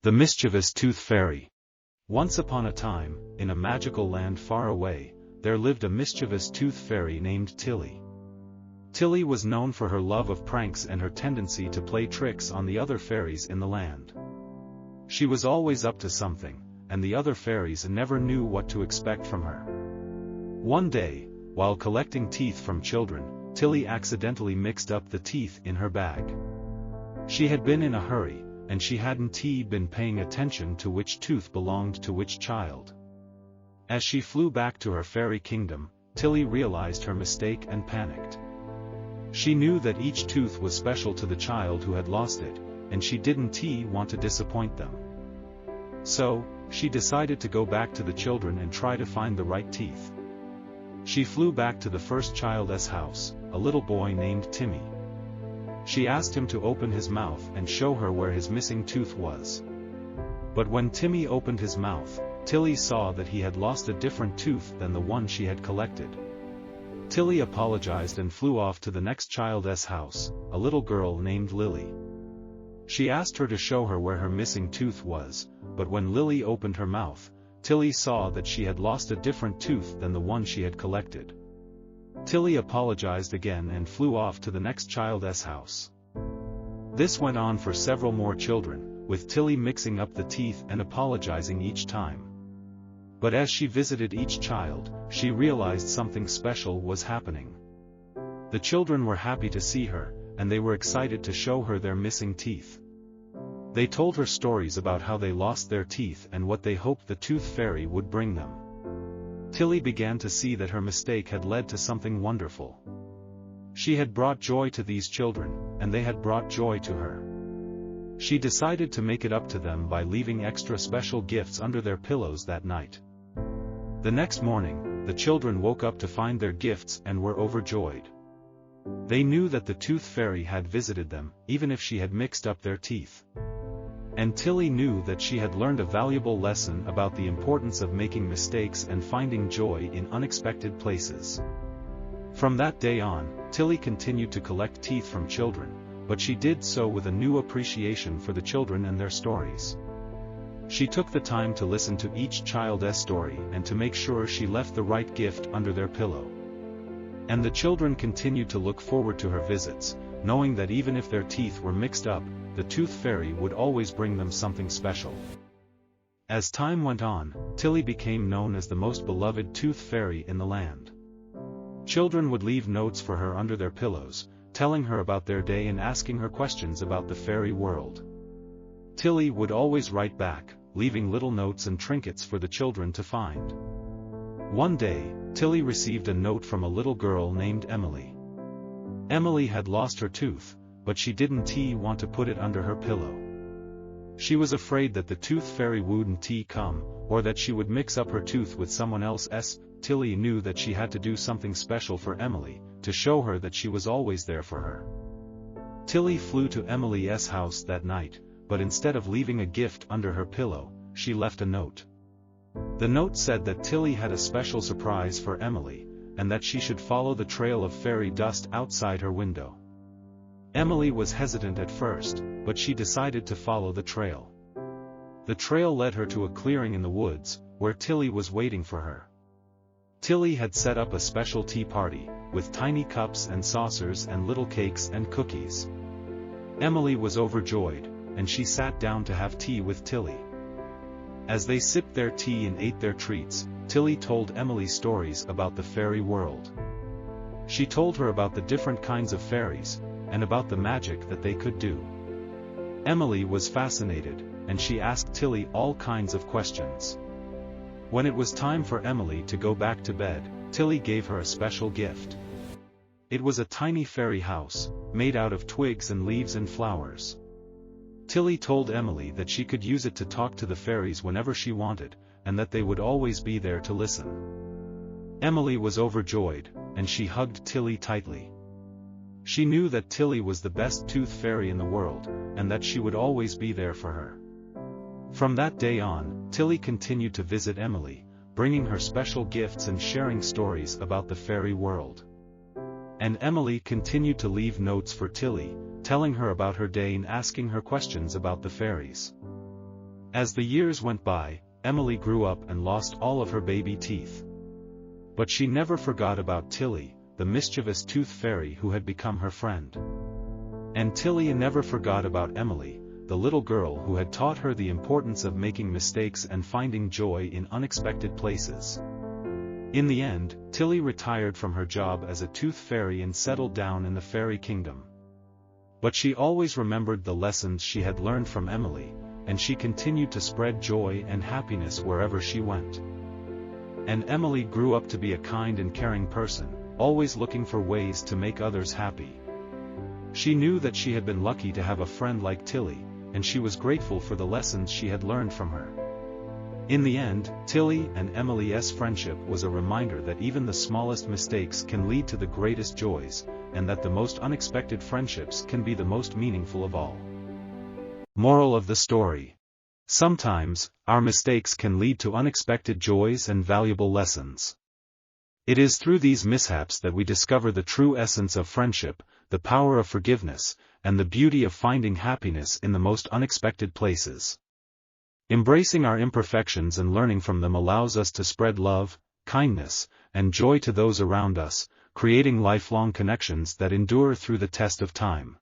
The Mischievous Tooth Fairy. Once upon a time, in a magical land far away, there lived a mischievous tooth fairy named Tilly. Tilly was known for her love of pranks and her tendency to play tricks on the other fairies in the land. She was always up to something, and the other fairies never knew what to expect from her. One day, while collecting teeth from children, Tilly accidentally mixed up the teeth in her bag. She had been in a hurry, and she hadn't been paying attention to which tooth belonged to which child. As she flew back to her fairy kingdom, Tilly realized her mistake and panicked. She knew that each tooth was special to the child who had lost it, and she didn't want to disappoint them. So, she decided to go back to the children and try to find the right teeth. She flew back to the first child's house, a little boy named Timmy. She asked him to open his mouth and show her where his missing tooth was. But when Timmy opened his mouth, Tilly saw that he had lost a different tooth than the one she had collected. Tilly apologized and flew off to the next child's house, a little girl named Lily. She asked her to show her where her missing tooth was, but when Lily opened her mouth, Tilly saw that she had lost a different tooth than the one she had collected. Tilly apologized again and flew off to the next child's house. This went on for several more children, with Tilly mixing up the teeth and apologizing each time. But as she visited each child, she realized something special was happening. The children were happy to see her, and they were excited to show her their missing teeth. They told her stories about how they lost their teeth and what they hoped the Tooth Fairy would bring them. Tilly began to see that her mistake had led to something wonderful. She had brought joy to these children, and they had brought joy to her. She decided to make it up to them by leaving extra special gifts under their pillows that night. The next morning, the children woke up to find their gifts and were overjoyed. They knew that the Tooth Fairy had visited them, even if she had mixed up their teeth. And Tilly knew that she had learned a valuable lesson about the importance of making mistakes and finding joy in unexpected places. From that day on, Tilly continued to collect teeth from children, but she did so with a new appreciation for the children and their stories. She took the time to listen to each child's story and to make sure she left the right gift under their pillow. And the children continued to look forward to her visits, knowing that even if their teeth were mixed up, the Tooth Fairy would always bring them something special. As time went on, Tilly became known as the most beloved Tooth Fairy in the land. Children would leave notes for her under their pillows, telling her about their day and asking her questions about the fairy world. Tilly would always write back, leaving little notes and trinkets for the children to find. One day, Tilly received a note from a little girl named Emily. Emily had lost her tooth, but she didn't want to put it under her pillow. She was afraid that the Tooth Fairy wouldn't come, or that she would mix up her tooth with someone else's. Tilly knew that she had to do something special for Emily, to show her that she was always there for her. Tilly flew to Emily's house that night, but instead of leaving a gift under her pillow, she left a note. The note said that Tilly had a special surprise for Emily, and that she should follow the trail of fairy dust outside her window. Emily was hesitant at first, but she decided to follow the trail. The trail led her to a clearing in the woods, where Tilly was waiting for her. Tilly had set up a special tea party, with tiny cups and saucers and little cakes and cookies. Emily was overjoyed, and she sat down to have tea with Tilly. As they sipped their tea and ate their treats, Tilly told Emily stories about the fairy world. She told her about the different kinds of fairies, and about the magic that they could do. Emily was fascinated, and she asked Tilly all kinds of questions. When it was time for Emily to go back to bed, Tilly gave her a special gift. It was a tiny fairy house, made out of twigs and leaves and flowers. Tilly told Emily that she could use it to talk to the fairies whenever she wanted, and that they would always be there to listen. Emily was overjoyed, and she hugged Tilly tightly. She knew that Tilly was the best Tooth Fairy in the world, and that she would always be there for her. From that day on, Tilly continued to visit Emily, bringing her special gifts and sharing stories about the fairy world. And Emily continued to leave notes for Tilly, telling her about her day and asking her questions about the fairies. As the years went by, Emily grew up and lost all of her baby teeth. But she never forgot about Tilly, the mischievous tooth fairy who had become her friend. And Tilly never forgot about Emily, the little girl who had taught her the importance of making mistakes and finding joy in unexpected places. In the end, Tilly retired from her job as a tooth fairy and settled down in the fairy kingdom. But she always remembered the lessons she had learned from Emily, and she continued to spread joy and happiness wherever she went. And Emily grew up to be a kind and caring person, always looking for ways to make others happy. She knew that she had been lucky to have a friend like Tilly, and she was grateful for the lessons she had learned from her. In the end, Tilly and Emily's friendship was a reminder that even the smallest mistakes can lead to the greatest joys, and that the most unexpected friendships can be the most meaningful of all. Moral of the story: sometimes, our mistakes can lead to unexpected joys and valuable lessons. It is through these mishaps that we discover the true essence of friendship, the power of forgiveness, and the beauty of finding happiness in the most unexpected places. Embracing our imperfections and learning from them allows us to spread love, kindness, and joy to those around us, creating lifelong connections that endure through the test of time.